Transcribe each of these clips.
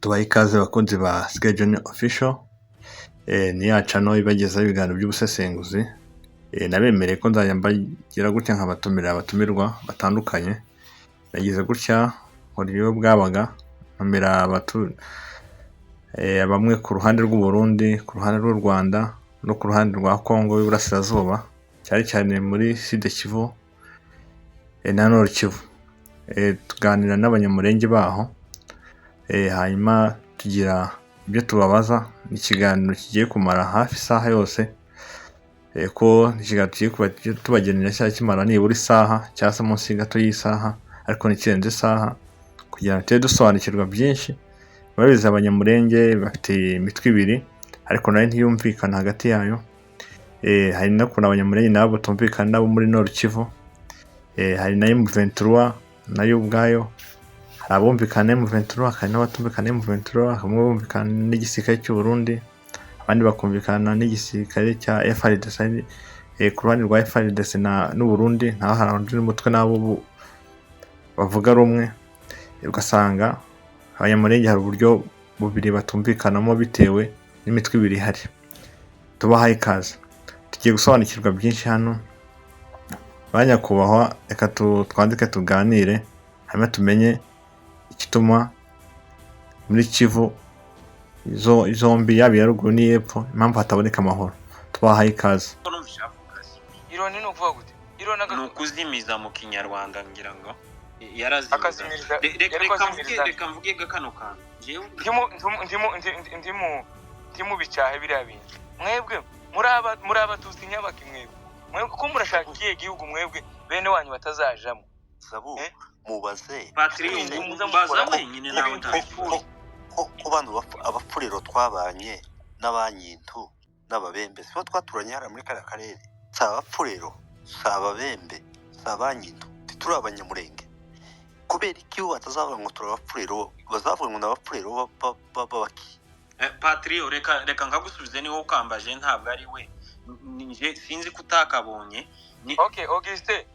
Tubaha ikaze abakunzi ba Schedule Official, ni ya channel ibagezaho ibiganiro by'ubusesenguzi. Nabemereye ko nzajya mbagira gutya nkabatumira abatumirwa batandukanye. Nagize gutya uburyo bwabaga ntumira bamwe ku ruhande rw'u Burundi, ku ruhande rw'u Rwanda no ku ruhande rwa Congo y'Iburasirazuba, cyane cyane muri Sud Kivu na Nord Kivu. Tuganira n'abanyamurenge baho, hanyuma tugira ibyo tubabaza. Ni ikiganiro kigiye kumara hafi isaha yose, ko ikiganiro tugiye tubagenera cyangwa kimara nibura isaha cyangwa se munsi gato y'isaha, ariko ntikirenze isaha, kugira ngo tujye dusobanukirwa byinshi. Babizi abanyamurenge bafite imitwe ibiri ariko nayo ntiyumvikana hagati yayo. Hari no kuna abanyamurenge nabo tumvikana nabo muri Nord Kivu. Hari na M23 nayo ubwayo, hari abumvikana M23, hari n'abatumvikana M23, hamwe bumvikana n'igisirikare cy'u Burundi, abandi bakumvikana n'igisirikare cya FARDC. Ku ruhande rwa FARDC n'u Burundi naho hari undi mutwe nabo bavuga rumwe. Ugasanga abanyamurenge hari uburyo bubiri batumvikanamo bitewe n'imitwe ibiri ihari. Tubahaye ikaze, tugiye gusobanukirwa byinshi hano. Banyakubahwa, reka twandike tuganire, hanyuma tumenye igituma muri Kivu zombi, yaba iya ruguru n'iy'epfo, impamvu hataboneka amahoro. Tubahaye ikaze. Ironi no kuvuga gute? Ironi ni ukuzimiza mu Kinyarwanda, ngira ngo akazimiriza. reka mvuge kano kantu ndimu bicyahe biriya bintu. Mwebwe muri abatutsi nyabaki mwebwe ko murashaka ikihe gihugu mwebwe bene wanyu batazajamo? Sabu mubaze Patrick mbaza wenyine nawe ko bantu abapfuriro twabanye n'abanyintu n'ababembe, sibo twaturanye hara muri kara karere. Sabapfuriro, sababembe, sabanyintu, tituri abanyamurenge. Kubera iki batazavuga ngo turabapfuriro, bazavuga ngo n'abapfuriro babaki. Patrick reka ngagusubize, ni wowe ukambaje, ntabwo ari we. Nje sinzi kutakabonye. Okay, Auguste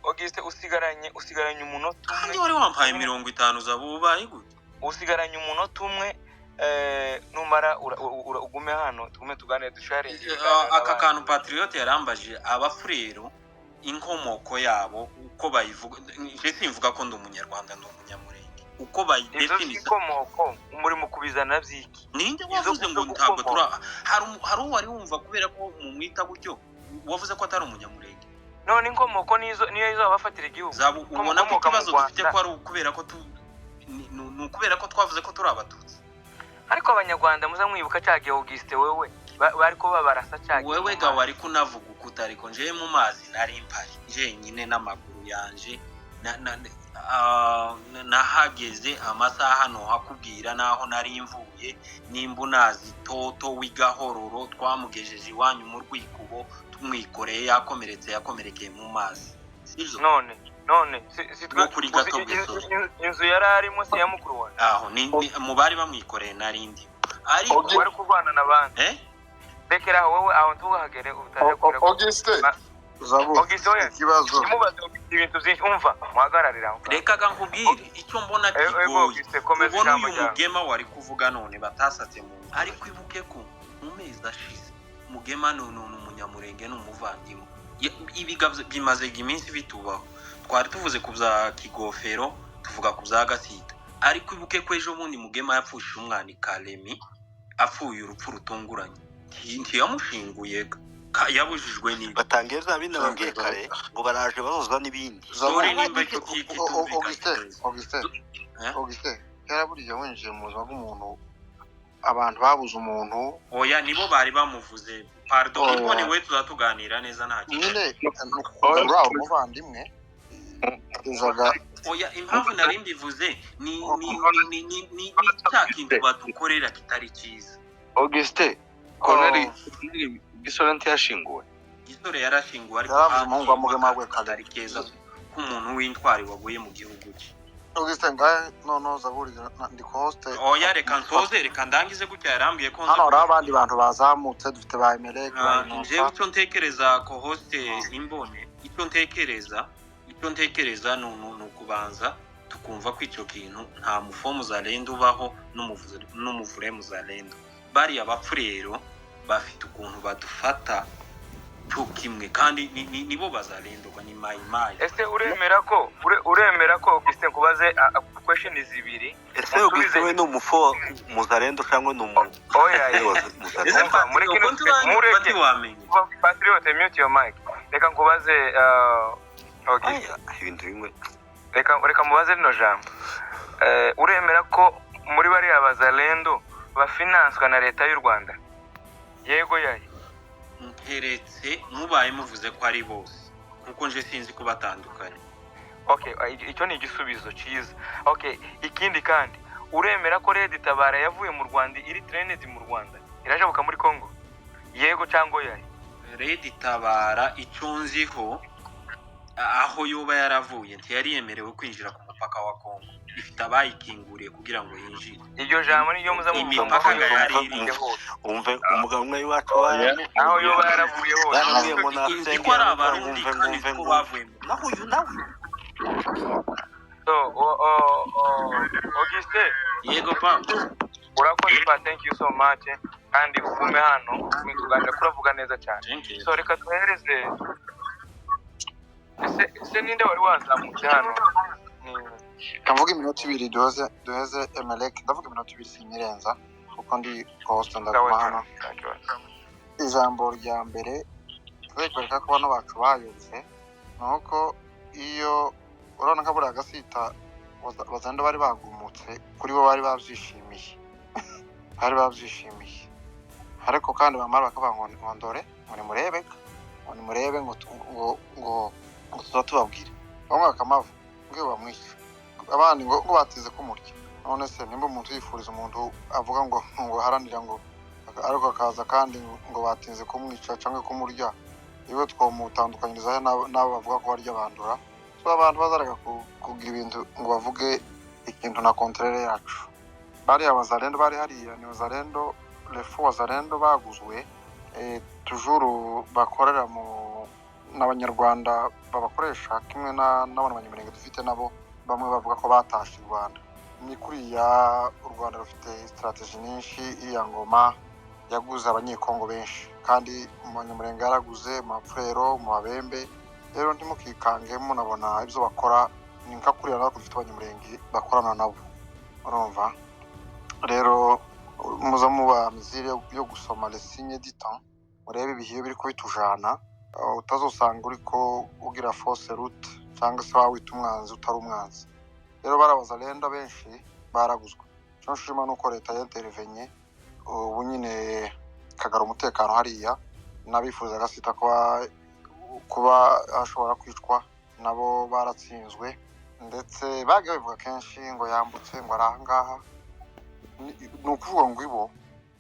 usigaranye umunota umwe. Kandi wari wampaye 50 zabubaye gute? Usigaranye umunota umwe, numara ugume hano tugume tuganire dushare. Aka kantu Patriote yarambaje abafurero inkomoko yabo uko bayivuga. Je simvuga ko ndi umunyarwanda, ndi umunyamurenge. Uko bayidefinisa inkomoko muri mu kubizana byiki? Ninde wavuze ngo ntabwo tura hari uwari wumva kubera ko mu mwita gutyo wavuze ko atari umunyamurenge? None inkomoko niyo izabafatira igihugu. Zabu ubona ko ikibazo dufite ko ari ukubera ko ukubera ko twavuze ko turi abatutsi. Ariko abanyarwanda muza mwibuka cyagiye Auguste, wewe bari ko babarasa cyagiye. Wewe ga wari kunavuga ukuta, ariko nje mu mazi nari mpari nje nyine n'amaguru yanje nahageze amasaha no hakubwira naho nari mvuye n'imbunazi toto w'igahororo twamugejeje iwanyu mu Rwikubo, tumwikoreye yakomerekeye mu mazi. Sivyo none sitwe kuri gato guso inzu yararimo si ya mukuru wawe aho ni mu bari bamwikoreye narindi ariko wari kurwana nabandi. Bekera wowe aho ntugahagere utaje kure Auguste ikibazo imubaze ibintu byinshi. Umva muhagararira reka ga nkubwire icyo mbona kigoye. Ubona uyu mugema wari kuvuga none batasatse mu, ariko ibuke ko mu mezi ashize mugema none umunyamurenge n'umuvandimwe ibigabye bimaze iminsi bitubaho. Twari tuvuze ku bya Kigofero, tuvuga ku bya Gasita, ariko ibuke ko ejo bundi mugema yapfushije umwana Kalemi, apfuye urupfu rutunguranye. Ntiyamushinguye, yabujijwe ni batangeza bindi babwiye kare ngo baraje bazozwa n'ibindi. Auguste yaraburiye winjiye mu buzima bw'umuntu, abantu babuze umuntu. Oya nibo bari bamuvuze. Pardon, nibo ni we tuzatuganira neza nta kintu. Nyine uraho umuvandimwe izaga. Oya impamvu nari mbivuze ni cya kintu badukorera kitari cyiza. Auguste Colonel Gisore ntiyashinguwe. Gisore yarashinguwe, ariko umuhungu wa mugema we kadari keza k'umuntu w'intwari waguye mu gihugu cye. Auguste no zaburi ndi host. Oya reka nsoze, reka ndangize gutya. Yarambwiye ko hano hari abandi bantu bazamutse dufite ba Emelek. Nje icyo ntekereza ko host imbone, icyo ntekereza ni ukubanza tukumva ko icyo kintu nta mufomu zalendo ubaho n'umuvure muzalendo. Bariya bapfu rero bafite ukuntu badufata cyo kimwe kandi nibo bazalendo ni mayimayi. Ese uremera ko Augustin kubaze question zibiri? Ese Augustin we n'umufo muzalendo cyangwa Umva muri kino mureke Patriot mute your mic. Reka nkubaze Augustin ibintu bimwe. Reka mubaze rino jambo. Uremera ko muri bari abazalendo bafinanswa na leta y'u Rwanda? Yego yayi. Heretse mubaye muvuze ko ari bose kuko nje sinzi ko batandukanye. Okay, icyo ni igisubizo cyiza. Okay, ikindi kandi uremera ko Red Tabara yavuye mu Rwanda iri trained mu Rwanda irajabuka muri Congo? Yego cyangwa yayi? Red Tabara icyo nziho aho yoba yaravuye ntiyari yemerewe kwinjira ku mupaka wa Congo, ifite abayikinguriye kugira ngo yinjire. Iryo jambo niyo muza mu mipaka yari iri umve umugabo umwe wacu waje aho yoba yaravuye hose iko ari abarundi kandi ko bavuye naho uyu nawe. So Augustin, yego pa urakoze pa, thank you so much kandi ugume hano mwituganira kuravuga neza cyane. So reka tuhereze ese ninde wari wazamutse hano? Kavuga iminota 2 duheze Emelec, ndavuga iminota 2 sinyirenza kuko ndi host ndaguma hano. Ijambo rya mbere twerekeka ko bano bacu bayotse nuko iyo urabona ko buri agasita bazanda bari bagumutse kuri bo bari babyishimiye ariko kandi bamara bakavuga ngo ndore ngo murebe ngo tuzatubabwira bamwe bakamavu ngo bamwishe abandi ngo batize kumurya. None se nimba umuntu yifuriza umuntu avuga ngo haranira ngo ariko akaza kandi ngo batinze kumwica cyangwa kumurya, iwe twamutandukanyiriza n'abo bavuga ko barya bandura. So abantu bazaraga kugira ibintu ngo bavuge ikintu na contraire yacu. Bari abazalendo bari hariya ni bazalendo lefu wazalendo baguzwe tujuru bakorera mu n'abanyarwanda babakoresha kimwe n'abantu banyamurenge dufite nabo bamwe bavuga ko batashe u Rwanda. Ni kuriya u Rwanda rufite strategy nyinshi, iya ngoma yaguze abanyekongo benshi kandi mu banyamurenge yaraguze mu Mapfurero mu Babembe. Rero ndimukikangemo nabona ibyo bakora ni nka kuriya nako dufite abanyamurenge bakorana nabo, urumva. Rero muza muba mizire yo gusoma les signes du temps, murebe ibihiyo biri ko bitujana, utazosanga uriko ugira fausse route cyangwa se wawita umwanzi utari umwanzi. Rero barabazalenda benshi baraguzwe. Cyo nshima nuko leta y'intervenye ubu nyine kagara umutekano hariya nabifuza gasita kuba ashobora kwicwa nabo baratsinzwe, ndetse bagiye bivuga kenshi ngo yambutse ngo arahangaha. Ni ukuvuga ngo ibo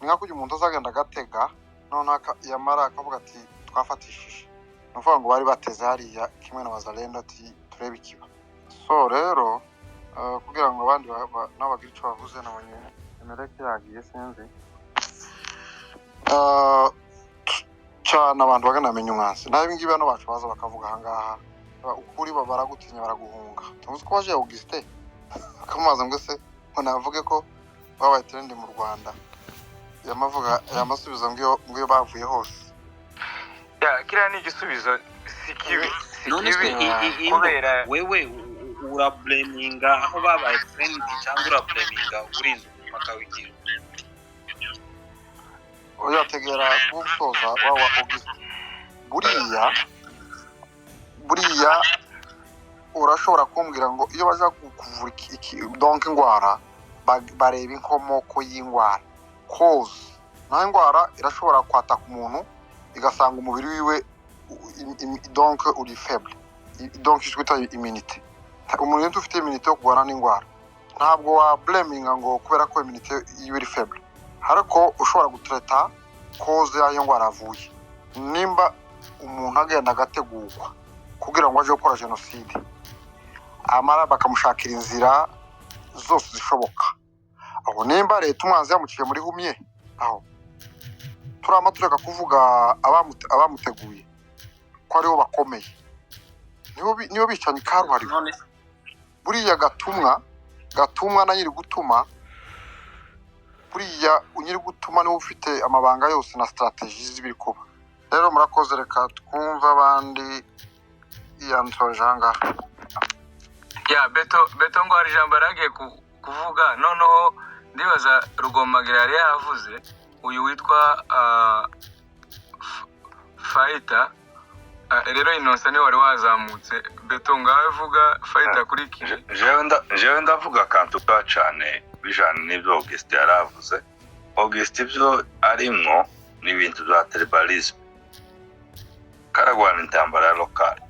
ni nka kujya umuntu azagenda agatega none yamara akavuga ati twafatishije. Ni ukuvuga ngo bari bateze hariya kimwe n'abazalendo ati turebe ikiba. So rero kugira ngo abandi n'abagira icyo bavuze nabonye Emelec yagiye sinzi cyane abantu baganamenya umwansi. Naho ibingibi bano bacu baza bakavuga ahangaha ukuri baragutinya baraguhunga. Tuzi ko waje Augustin akamaza ngo se ngo navuge ko babaye trend mu Rwanda yamasubiza ngo iyo bavuye hose. Kiriya ni igisubizo sikibi kubera wewe urablaminga aho babaye trend cyangwa urablaminga urinze umupaka w'igihugu. Uyategera gusoza wawa Augustin buriya urashobora kumbwira ngo iyo baza kuvura donc indwara bareba inkomoko y'indwara cause. Naho indwara irashobora kwataka umuntu igasanga umubiri wiwe donc uri faible, donc twita immunité. Umuntu ufite immunité yo kurwana n'indwara ntabwo wa blaminga ngo kubera ko immunité yiwe iri faible, ariko ushobora gutreta cause y'ayo ndwara avuye. Nimba umuntu agenda agategurwa kugira ngo aje gukora genocide amara bakamushakira inzira zose zishoboka, aho nimba leta umwanzi yamuciye muri humye aho turamatureka kuvuga abamuteguye ko aribo bakomeye nibo bicanye karuhari. buriya gatumwa na nyiri gutuma, buriya unyiri gutuma niwe ufite amabanga yose na strategies zibiri kuba. Rero murakoze, reka twumva abandi yansoje ahangaha. Ya beto ngo hari ijambo yaragiye kuvuga, noneho ndibaza Rugomagira yari yavuze uyu witwa Fighter. Rero Innocent ni wari wazamutse, beto ngawe vuga Fighter kuri kije. Jewe ndavuga akantu ka cyane bijana n'ibyo Augustin yaravuze. Augustin ibyo arimwo ni ibintu bya tribalism, karagwana intambara ya lokali.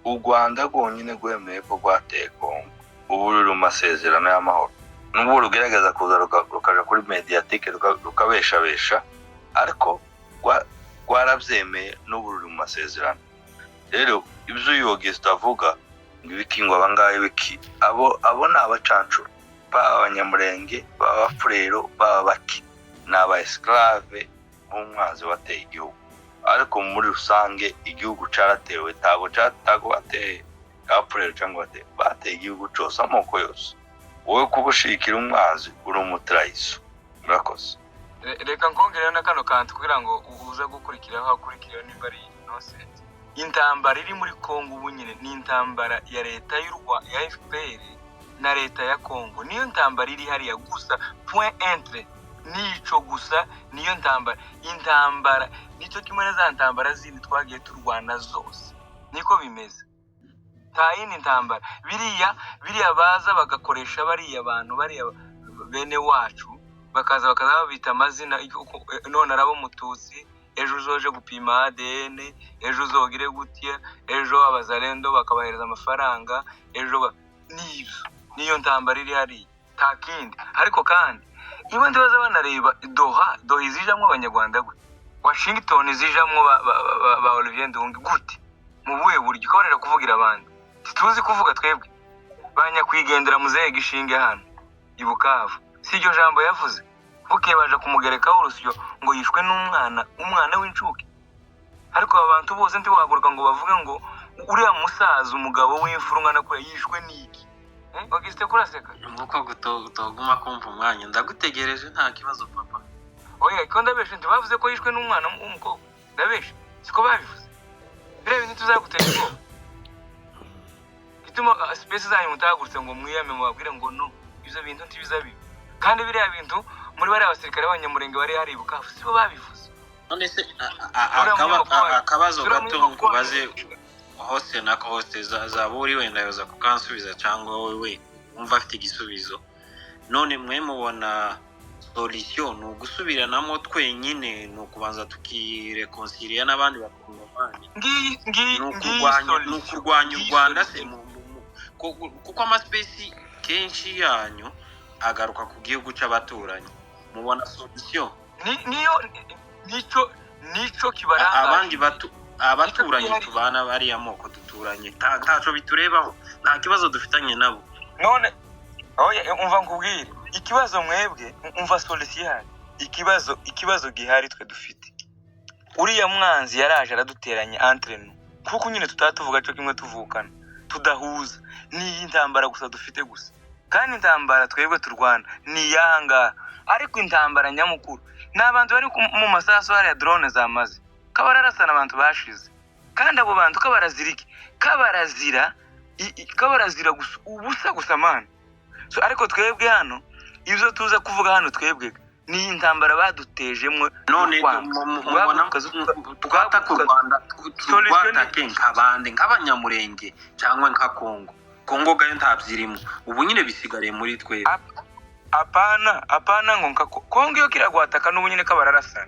U Rwanda rwonyine rwemeye ko rwateye Kongo, ubu ruri mu masezerano y'amahoro. N'ubu rugerageza kuza rukaja kuri mediatique rukabeshabesha, ariko rwarabyemeye n'ubu ruri mu masezerano. Rero ibyo uyu Augustin avuga ngo ibikingwa abangahe biki, abo ni abacancuro, baba abanyamurenge, baba abafurero, baba baki, ni aba esclave b'umwanzi wateye igihugu. Ariko muri rusange igihugu caratewe, tago bateye abafurero cyangwa bateye igihugu cyose, amoko yose. Wowe kubushikira umwanzi uri umutrayiso. Murakoze. Reka nkongera na kano kantu kugira ngo uza gukurikiraho hakurikiraho niba ari Innocent. Intambara iri muri Kongo ubu nyine ni intambara ya leta ya FPR na leta ya Kongo. Niyo ntambara iri hariya gusa, point entre nico gusa, niyo intambara nico kimwe na za ntambara zindi twagiye turwana zose. Niko bimeze. Nta yindi ntambara. Biriya baza bagakoresha bariya abantu, bariya bene wacu, bakaza babita amazina, none arabo Mututsi, ejo uzoje gupima ADN, ejo uzogire gutya, ejo abazalendo bakabahereza amafaranga, ejo niyo ntambara iri hariya, nta kindi. Ariko kandi iwe ndibaza banareba Doha izijamwo abanyarwanda gute, Washington izijamwo ba Olivier Nduhungi gute, mu buhe buryo ukorera kuvugira abandi. Tuzi kuvuga twebwe banyakwigendera muzehe gishinge hano i Bukavu, si iryo jambo yavuze. Bukeye baje kumugerekaho urusyo ngo yishwe umwana w'incuke. Ariko abantu bose ntiwahaguruka ngo bavuge ngo uriya musaza umugabo w'imfurunga nakure yishwe n'iki. Augustin kuraseka nuko gutoguma kumva umwanya, ndagutegereje nta kibazo papa. Oya ko ndabeshe, ntibavuze ko yishwe n'umwana w'umukobwa, ndabeshe siko babivuze. Birebe ntituzagutegeka ko ituma space zanyu mutagurutse ngo mwiyame mubabwire ngo no, ibyo bintu ntibizabiba. Kandi biriya bintu muri bari abasirikare b'abanyamurenge bari hari Bukavu sibo babivuze. None se akabazo gato nkubaze hose na hose zaburi wenda yoza kukansubiza cyangwa wowe umva afite igisubizo. None mwe mubona solution no gusubiranamo twenyine no kubanza tukireconcilier n'abandi bakongomani no kurwanya u Rwanda se kuko amaspesi kenshi yanyu agaruka ku gihugu cy'abaturanyi. Mubona solution nico kibaranga abaturanyi tubana bari amoko duturanye ntaco biturebaho, nta kibazo dufitanye nabo. None oya umva nkubwire ikibazo mwebwe, umva solution. Ikibazo gihari twe dufite, uriya mwanzi yaraje araduteranya entre nous, kuko nyine tutatuvuga cyo kimwe tuvukana, tudahuza. Ni intambara gusa dufite gusa, kandi intambara twebwe turwana ni yanga. Ariko intambara nyamukuru n'abantu bari mu masaso hari ya drone zamaze kabararasana abantu bashize, kandi abo bantu kabarazira gusa man. So ariko twebwe hano ibyo tuza kuvuga hano twebwe ni intambara badutejemwe. None mubona twata ku Rwanda twatake nk'abandi nk'abanyamurenge cyangwa nka Kongo gayo ntabyirimo, ubu nyine bisigariye muri twebwe. Apana ngo Kongo yo kiragwataka n'ubu nyine kabararasana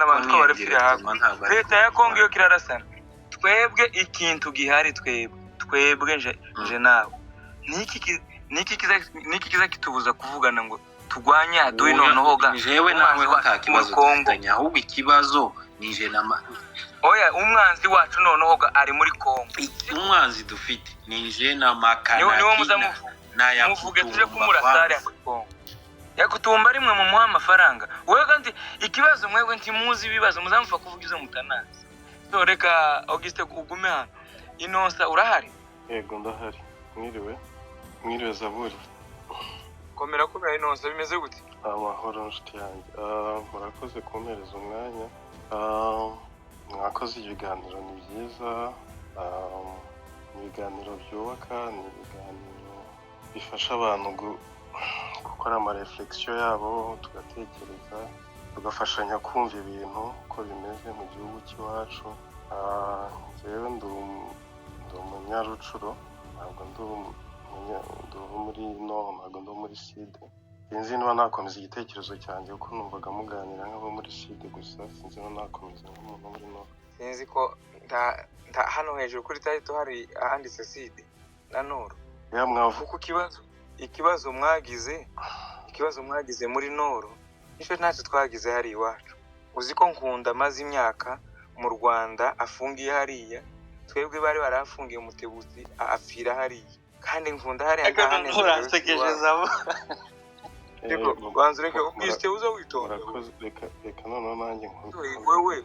abantu ko barafira hafi. Leta ya Kongo yo kirarasana. Twebwe ikintu gihari twebwe nje nawe niki kiza kitubuza kuvugana ngo tugwanye aduyi noneho ga jewe nawe nta kibazo dufitanye, ahubwo ikibazo nije oya umwanzi wacu noneho ga ari muri Kongo. Umwanzi dufite nije na makana niwo muvuge tuje kumurasare muri Kongo yakutumba rimwe mu muha amafaranga. Wewe kandi ikibazo mwebwe ntimuzi ibibazo muzamfa kuvuga izo mutanazi. So reka Augustin ugume hano. Inosa urahari? Yego ndahari. mwiriwe Zaburi. Komera komera inonse bimeze gute? Amahoro nshuti yanjye. Murakoze kumpereza umwanya. Mwakoze ibiganiro ni byiza. Ibiganiro byubaka, ni ibiganiro bifasha abantu gukora amareflexion yabo, tugatekereza, tugafashanya kumva ibintu uko bimeze mu gihugu cy'iwacu. Njyewe ndi umunyarucuro, ntabwo ndi muri ntabwo ndi muri side. Sinzi niba nakomeza igitekerezo cyanjye kuko numvaga muganira nk'abo muri side gusa, sinzi niba nakomeza nk'umuntu muri nord. Sinzi ko hano hejuru kuri title hari ahanditse side na nord. Ya mwavuga kuko ikibazo mwagize muri nord nicyo ntacyo twagize hari iwacu. Uzi ko Nkunda amaze imyaka mu Rwanda afungiye hariya, twebwe bari barafungiye Mutebuzi apfira hariya, kandi Nkunda hariya ntanezereje zabo. Reka banzureke ubwiste uza witonda. Reka noneho nanjye Nkunda. Wewe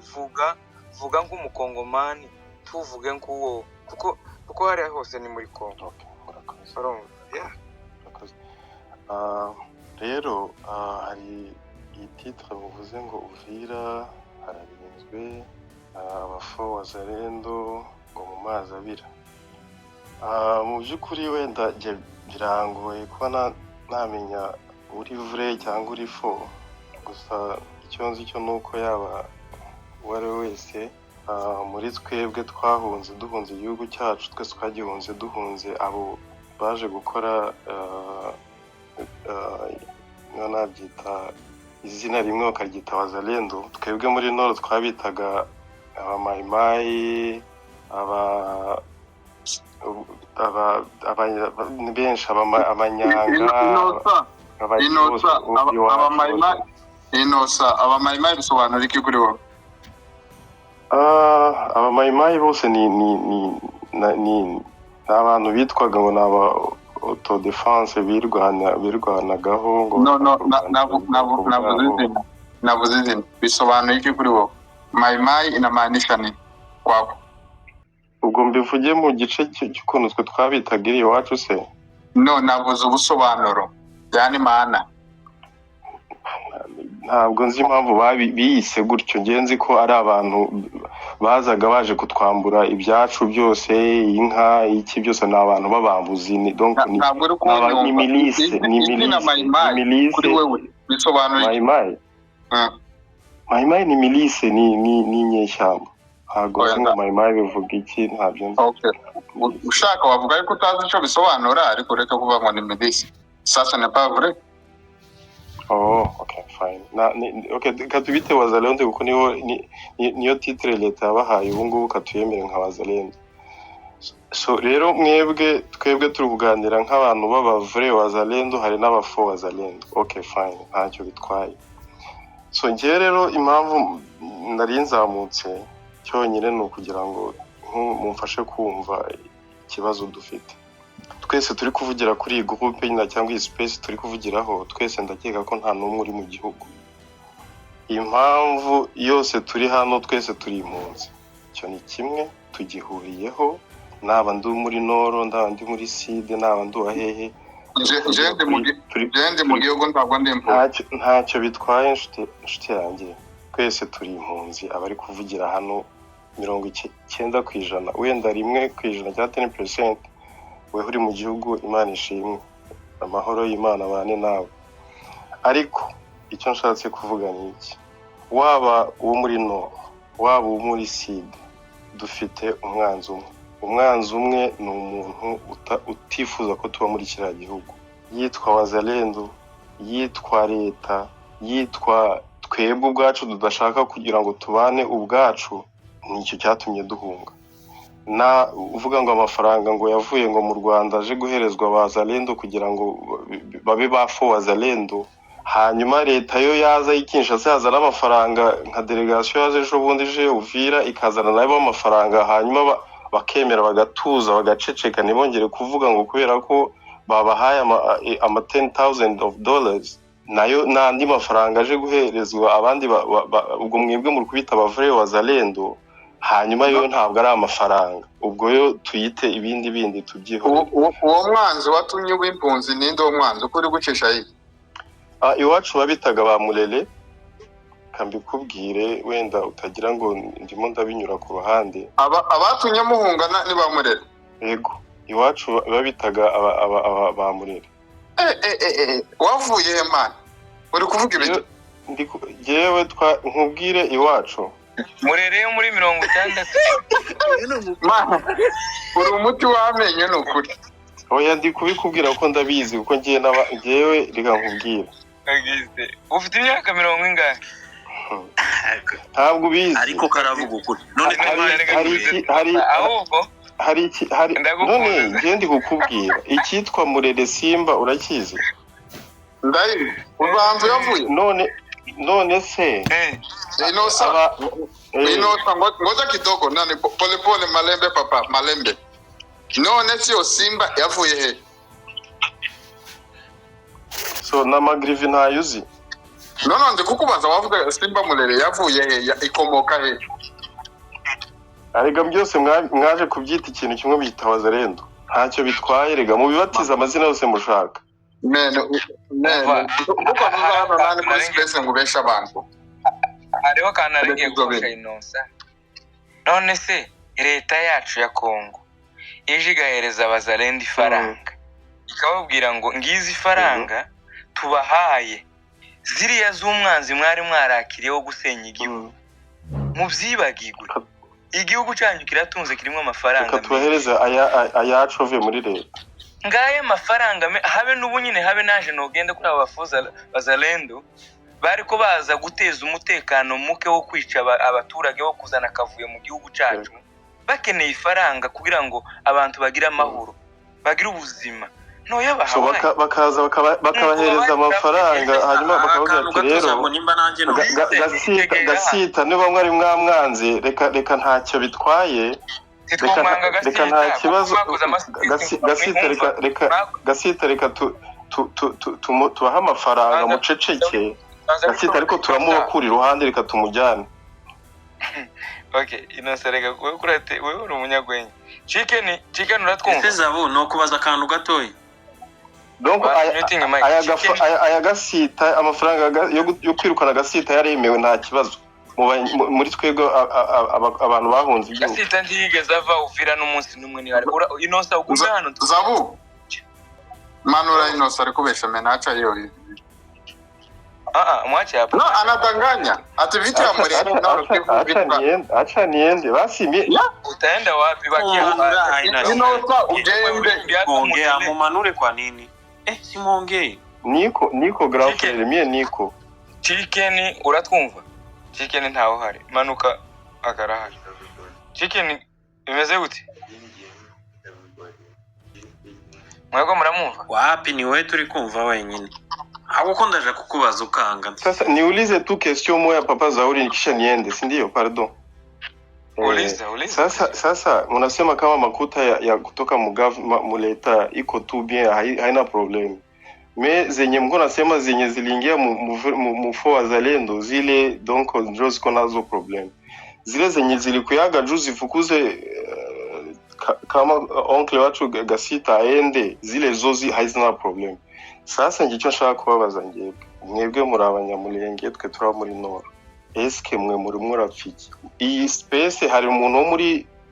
vuga nk'umukongomani, tuvuge nk'uwo kuko hariya hose ni muri Kongo. Murakoze. Rero hari titre muvuze ngo Uvira hararinzwe, abafo wazalendo ngo mu mazi abira. Mu by'ukuri wenda birangoye kuba namenya uri vrai cyangwa uri fo, gusa icyo nzi cyo nuko yaba uwo ari we wese muri twebwe duhunze igihugu cyacu, twese twagihunze duhunze abo baje gukora nabyita izina rimwe bakaryita wazalendo. Twebwe muri nord twabitaga abamayimayi, benshi abanyanga, abamayimayi bisobanura iki kuri wowe? Abamayimayi bose ni abantu bitwaga ngo ni aba autodefense birwanagaho ngo navuze izina bisobanuye iki kuri wowe? Mayimayi inamaanisha nini kwako? Ubwo mbivuge mu gice cy'ukuntu twe twabitaga iri iwacu se? Navuze ubusobanuro, yani maana. Ntabwo nzi impamvu biyise gutyo. Ngenzi ko ari abantu bazaga baje kutwambura ibyacu byose, inka iki byose, ni abantu b'abambuzi. Ni milice kuri wewe bisobanura Mayimayi. Mayimayi ni milice, ni nyeshyamba. Ntabwo nzi ngo Mayimayi bivuga iki, ntabyo nzi. Ushaka wavuga yuko utazi icyo bisobanura, ariko reka kuvuga ngo ni milice. Sasa n'est pas vrai? Okay, fine. Katubite wazalendo kuko niyo titre leta yabahaye ubu ngubu, katuyemere nka wazalendo. So rero twebwe turi kuganira nk'abantu b'abavre wazalendo, hari n'abafo wazalendo. Okay, fine, ntacyo bitwaye. So njye rero impamvu nari nzamutse cyonyine ni ukugira ngo mumfashe kumva ikibazo dufite. Twese turi kuvugira kuri iyi groupe cyangwa iyi space turi kuvugiraho, twese ndakeka ko nta n'umwe uri mu gihugu. Impamvu yose turi hano twese turi impunzi, icyo ni kimwe tugihuriyeho. Naba ndi muri noro, ndaba ndi muri side, naba ndi hehe, mu gihugu ntabwo ndi impunzi. Ntacyo bitwaye nshuti yanjye, twese turi impunzi. Abari kuvugira hano 90%, wenda 1% cyangwa 10%, we uri mu gihugu, Imana ishimwe, amahoro y'Imana bane nawe. Ariko icyo nshatse kuvuga ni iki: waba uwo muri nord, waba uwo muri side, dufite umwanzi umwe ni umuntu utifuza ko tuba muri kiriya gihugu, yitwa wazalendo, yitwa leta, yitwa twebwe ubwacu tudashaka kugira ngo tubane ubwacu. Nicyo cyatumye duhunga. Uvuga ngo amafaranga ngo yavuye ngo mu Rwanda aje guherezwa abazalendo kugira ngo babe bafo wazalendo, hanyuma leta yo yaza ikinshasa yazana amafaranga, nka delegation yaje ejo bundi je Uvira ikazana nayo amafaranga, hanyuma bakemera bagatuza bagaceceka, ntibongere kuvuga ngo kubera ko babahaye ama $10,000 nayo n'andi mafaranga aje guherezwa abandi. Ubwo mwebwe muri kubita abavre wazalendo, hanyuma yo ntabwo ari amafaranga, ubwo yo tuyite ibindi bindi tubyihorere. Uwo mwanzi watumye w'impunzi ninde uwo mwanzi ukuri gucisha iki? Iwacu babitaga ba Murere, kambikubwire wenda utagira ngo ndimo ndabinyura ku ruhande. Abatumye muhungana ni ba Murere? Yego, iwacu babitaga ba Murere. Wavuye he man? Uri kuvuga ibiki? Jewe nkubwire iwacu Murere yo muri 60. Uri umuti w'amenyo n'ukuri. Oya ndi kubikubwira ko ndabizi kuko ngewe reka nkubwire. Ufite imyaka 40 ntabwo ubizi ariko karavuga ukuri. None hari none ngiye ndi kukubwira icyitwa Murere Simba urakizi? Ndayi ubanze yavuye none se Inosa ngoja kidogo nani pole Malembe papa Malembe. None sio Simba yavuye he? So na Magrivi ntayuzi? No ndi kukubaza wavuga Simba Murere yavuye he ikomoka he? Arega byose mwaje kubyita ikintu kimwe bita Wazalendo. Ntacyo bitwaye rega mu bibatiza amazina yose mushaka. Kuko hano nani kuri space ngo besha abantu. Hariho kanarenge gusha Inosa. None se leta yacu ya Kongo ije igahereza Abazalendo ifaranga, ikababwira ngo ngizi faranga tubahaye ziriya z'umwanzi mwari mwarakiriyeho gusenya igihugu, mubyibagirwe. Igihugu cyanyu kiratunze kirimo amafaranga, tubahereza ayacu ave muri leta. Ngaye mafaranga habe n'ubunyine habe naje nogenda kuri abafuza Bazalendo bari ko baza guteza umutekano muke wo kwica abaturage wo kuzana kavuye mu gihugu cyacu, bakeneye ifaranga kugira ngo abantu bagira amahoro bagira ubuzima. No yabahaye bakaza bakabahereza amafaranga hanyuma bakavuga ati rero gasita niba mwari mwamwanze reka ntacyo bitwaye, reka nta kibazo gasita reka tubaha amafaranga muceceke gasita ariko turamubakura iruhande reka tumujyane. Okay, Inosa reka kurate wewe uri umunyagwenye. Chicken uratwumva? Ese zabo no kubaza akantu gatoyi. Donc aya gasita amafaranga yo kwirukana gasita yaremewe nta kibazo muri twego abantu bahunze igihugu. Gasita ntigeze ava uvira n'umunsi numwe ni Inosa ugume hano Zabu Manura Inosa ariko besha menacha hiyo hivi. Mwache hapo. No anadanganya. Ati vitu ya Murere nao acha niende basi utaenda wapi baki hapa? Inosa ugende ongea mumanure kwa nini? Simuongee. Niko grafere mie niko. Chicken uratwumva? Chicken ntaho hari. Manuka akarahari. Chicken imeze gute? Mwego muramumva? Wapi ni wewe turi kumva wenyine. Hakuko ndaje kukubaza ukanga. Sasa niulize tu question moja papa Zauri nikisha niende, si ndio? Pardon. Uliza. Sasa mnasema kama makuta ya kutoka muleta iko tu bien haina problem. Me zenye mko nasema zenye ziliingia mufo Wazalendo zile donc ndio ziko nazo problem. Zile zenye zilikuyaga juu zifukuze kama oncle watu gasita aende zile zozi haizina problem. Sasa ngicho nshaka kubabaza ngiye mwebwe muri abanyamulenge twe tura muri Nord. Eske mwe muri murapfiki iyi space hari umuntu wo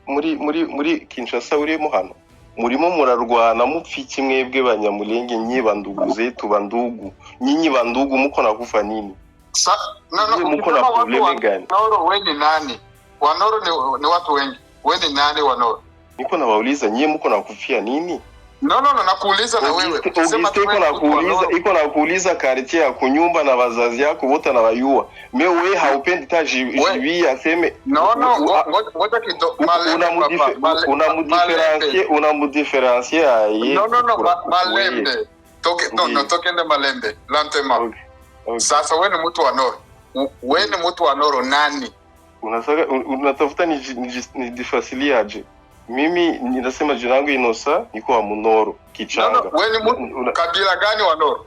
muri Kinshasa urimo hano murimo murarwana mupfiki mwebwe banyamulenge nyibanduguze tubandugu nyinyi bandugu muko nakufa nini muko na problem gani? Noro wewe ni nani? Wanoro ni watu wengi. Wewe ni nani Wanoro? Niko nawauliza nyinyi muko nakufia nini? No nakuuliza na wewe. Sema iko nakuuliza quartier ya kunyumba na wazazi yako wote na wayua. Mimi wewe haupendi ta jibi aseme ngoja kidogo unamudifferencier yeye. Malembe. Tokende Malembe. Lantema. Sasa wewe ni mtu wa Noro. Wewe ni mtu wa Noro nani? Unatafuta ni difasiliaje? Mimi ninasema jina langu Inosa, niko wa Munoro, Kichanga. Wewe ni kabila gani wa Noro?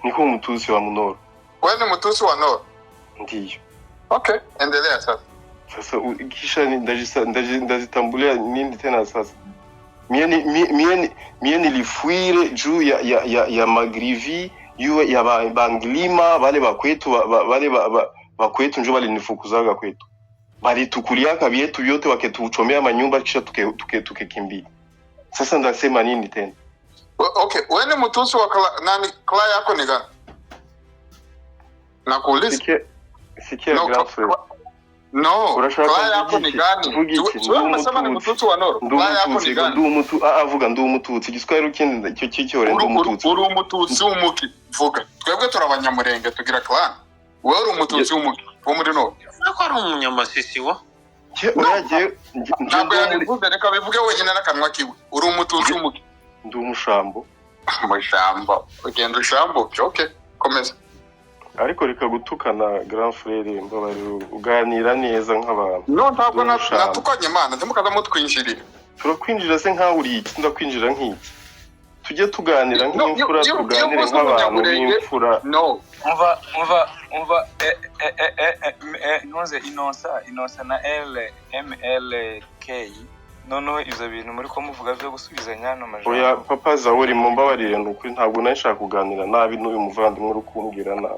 Niko Mtusi wa Munoro. Wewe ni Mtusi wa Noro? Ndiyo. Okay, endelea sasa. Sasa kisha ndazitambulia nini tena sasa? Mie nilifuire juu ya magrivi ya banglima wale bakwetu wale bakwetu njo balinifukuzaga kwetu, balitukuliaka vyetu vyote waketuchomea manyumba kisha tukekimbia. Sasa ndasema nini tena? Okay, wewe ni mtusi wa nani? Kla yako ni gani? Nakuuliza. Sikia grand frère. No, kla yako ni gani? Wewe unasema ni mtusi wa Noro. Kla yako ni gani? Ndu mutu avuga ndu mututsi giswahili kindi cyo cyore ndu mututsi. Uri umututsi umuki vuga. Twebwe turabanyamurenge tugira clan. Wewe uri umututsi umuki wo muri Noro. Nako ari umunyamasisi wa. Ntabwo yabivuze, reka bivuge wenyine n'akanwa kiwe. Uri umututsi umuki. Ndu umushambo. Amashambo. Ugenda ushambo. Okay, komeza. Ariko reka gutukana grand frère mbabarira uganira neza nk'abantu. No, ntabwo natukanye Imana, ntimukaza mutwinjirira. Turakwinjira se nkaho uri iki, ndakwinjira nk'iki. Tujye tuganira nk'imfura, tuganire nk'abantu nk'imfura. No, umva noze Innocent na LMLK noneho ivyo bintu muri ko muvuga byo gusubizanya no majambo. Oya papa Zawuri mumbabarire ndukuri ntabwo nashaka kuganira nabi n'uyu muvandimwe rukumbwira na.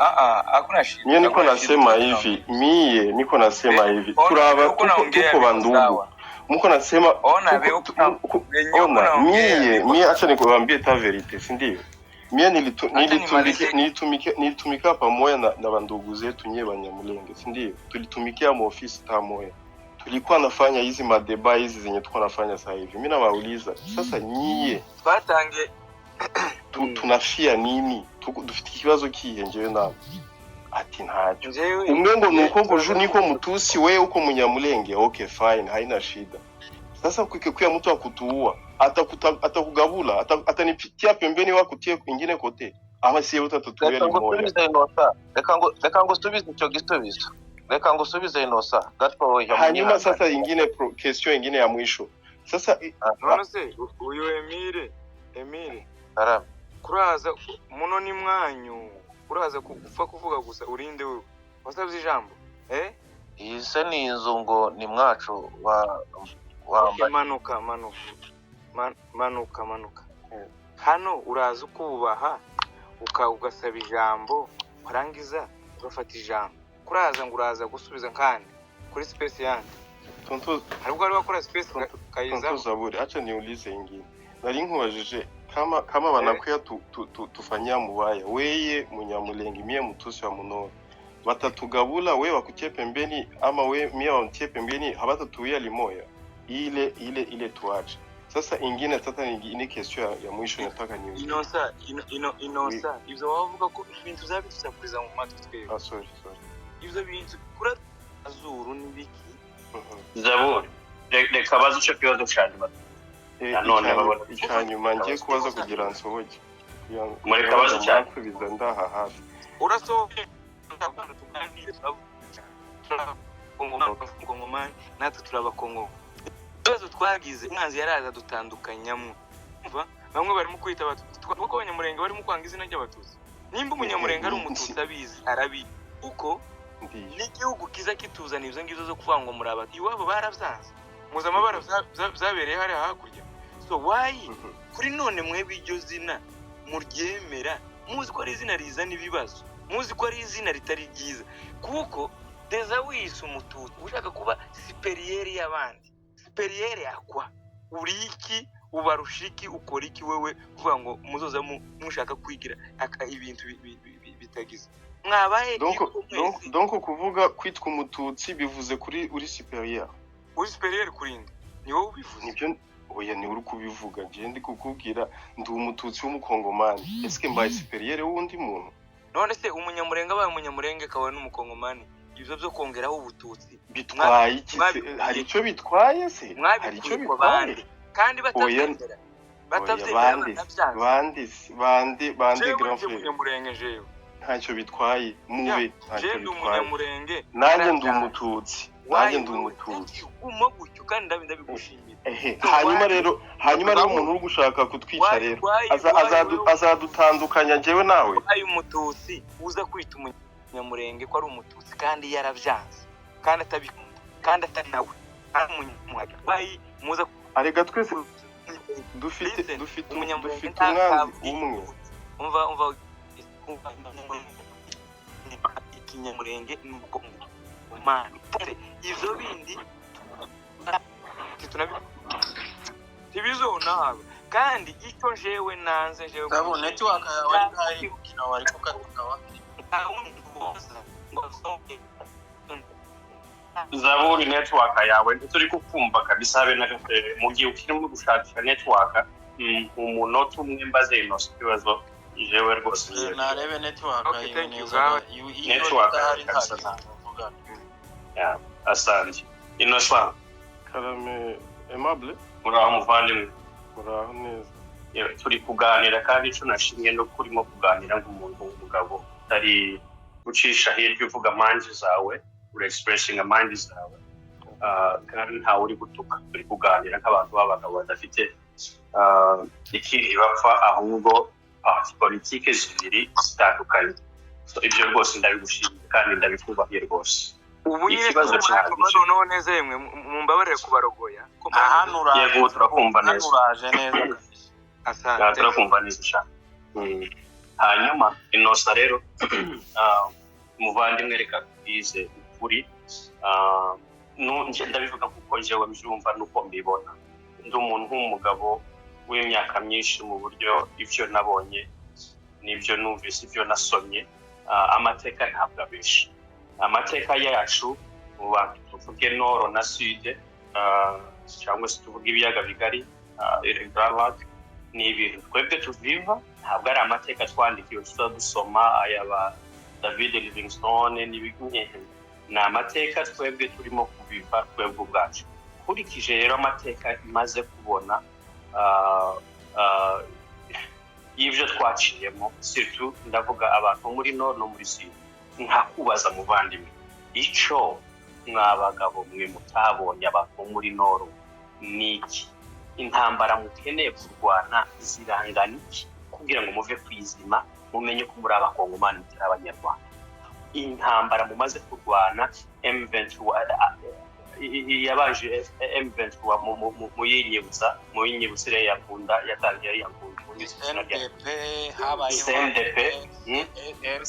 Hakuna shida. Mie niko nasema hivi, niko nasema hivi. Turaba tuko bandugu. Muko nasema ona mie acha nikuambie ta verite, si ndio? Mie nilitumika pamoja na bandugu zetu nye Banyamulenge, si ndio? Tulitumikia mu ofisi pamoja. Tulikuwa nafanya hizi madeba hizi zenye tuko nafanya sasa hivi. Mimi nawauliza, sasa nyie twatange tunafia nini? Dufite ikibazo kihe njewe nawe? Ati ntacyo. Umwengo nuko ngo niko mutusi wewe uko Munyamulenge, okay fine, haina shida. Sasa ukikuya mtu akutuua, atakugabula, atanipitia pembeni wakutie kwingine kote. Ama siye utatutuya limoya. Reka ngo subize icyo gisubizo. Reka ngo subize Innocent. Hanyuma sasa ingine question ingine ya mwisho. Sasa none se uyu Emile Karame. Kuraza muno ni mwanyu. Uraza kupfa kuvuga gusa urinde wewe. Wasabye ijambo. Ise ni inzu ngo ni mwacu wa manuka. Hano uraza ukubaha ugasaba ijambo warangiza ugafata ijambo. Kuraza ngo uraza gusubiza kandi kuri space yandi. Tonto harubwo ari wakora space kayiza. Tonto Zaburi acha niulize ingine. Nari nkubajije kama banakuya tufanyia mubaya weye Munyamulenge mie mutusi wa Munoro batatugabula we wakutie pembeni ama we mie wakutie pembeni habatatuia limoya ile tuache. Sasa ingine tata ni question ya mwisho nataka ni Innocent ivyo wavuga ko ibintu zabituzakuriza mu matwi twe. Sorry ivyo bintu kura azuru nibiki Zaburi reka bazo cyo kibazo cyane none babona icyanyuma ngiye kubaza kugira nsohoke muri kabazo cyane kubiza ndaha hafi urasohoke ndakunda tuganire Kongomani natwe turabakongo. Ibibazo twagize umwanzi yaraza dutandukanyamo. Bamwe barimo kwita abatutsi kuko Abanyamulenge barimo kwanga izina ry'abatutsi. Nimba Umunyamulenge ari umututsi abizi arabi uko n'igihugu kiza kituzana ivyo ngizo zo kuvuga ngo muraba iwabo baravyanze muzamabara zabereye hari hakurya. So why kuri none mwebwe iryo zina muryemera muzi ko ari izina rizana ibibazo, muzi ko ari izina ritari ryiza kuko deza wise umututsi ushaka kuba superieur y'abandi. Superieur yakwa uriki ubarushiki ukora iki wewe kuvuga ngo muzoza mushaka kwigira ibintu bitagize mwabaye donc kuvuga kwitwa umututsi bivuze kuri uri superieur kurinde ni wowe ubivuze. Nibyo oya ni uri kubivuga je ndi kukubwira ndi umututsi w'umukongomani eske mbaye superieur wundi muntu none se Umunyamulenge abaye Umunyamulenge kawe n'umukongomani ivyo byo kongeraho ubututsi bitwaye iki hari icyo bitwaye se hari icyo bitwaye kandi batabyemera bande grand frère Umunyamulenge jewe ntacyo bitwaye mube ntacyo bitwaye nanjye ndi umututsi umo gutyo kandi ndabigushimira. hanyuma rero umuntu uri gushaka kutwica rero azadutandukanya jewe nawe ayo umututsi uza kwita Umunyamulenge ko ari umututsi kandi yaravyanze kandi atabikunda kandi atari nawe ari umunyamurenge bayi muza arega twese dufite umwanzi umwe. umva ikinyamurenge nuko umana ivyo bindi tibizona haba kandi icyo jewe nanze jewe sabo network yawe ari gukina wari kukatukawa Zaburi network yawe turi kukumva kabisa habe na mu gihe ukirimo gushakisha network umunota umwe mbaze ino kibazo jewe rwose narebe network yawe neza network kabisa ya asante ino swa Karame Aimable muraho muvandimwe muraho neza turi kuganira kandi ico nashimye no kurimo kuganira nk'umuntu w'umugabo utari gucisha hirya uvuga manje zawe uri expressing amandi zawe kandi nta uri gutuka turi kuganira nk'abantu b'abagabo badafite ikindi bapfa ahubwo politike zibiri zitandukanye so ibyo rwose ndabigushimiye kandi ndabikubahiye rwose ubu ikibazo none zemwe mumbabarire kubarogoya hano yego turakumva neza uraje neza asante turakumva neza cyane hanyuma inosa rero muvandimwe reka bize ukuri nje ndabivuga kuko jewe mbyumva nuko mbibona ndi umuntu w'umugabo w'imyaka myinshi mu buryo ivyo nabonye nibyo numvise ivyo nasomye amateka ntabwo abeshi amateka yacu mu bantu tuvuge noro na sud cyangwa se tuvuge ibiyaga bigari Grand ni ibintu twebwe tuviva ntabwo ari amateka twandikiwe dusoma ayaba David Livingstone n'ibigunyene ni amateka twebwe turimo kubiva twebwe ubwacu kurikije rero amateka imaze kubona y'ibyo twaciyemo surtout ndavuga abantu muri nord no muri sud nkakubaza muvandimwe ico mwabagabo mwe mutabonye abantu muri nord niki intambara mukeneye kurwana zirangana iki kugira ngo muve kwizima mumenye ko muri abakongomani mutari abanyarwanda intambara mumaze kurwana yabaje M23 mu yinyibutsa ya Nkunda yatangiye ya Nkunda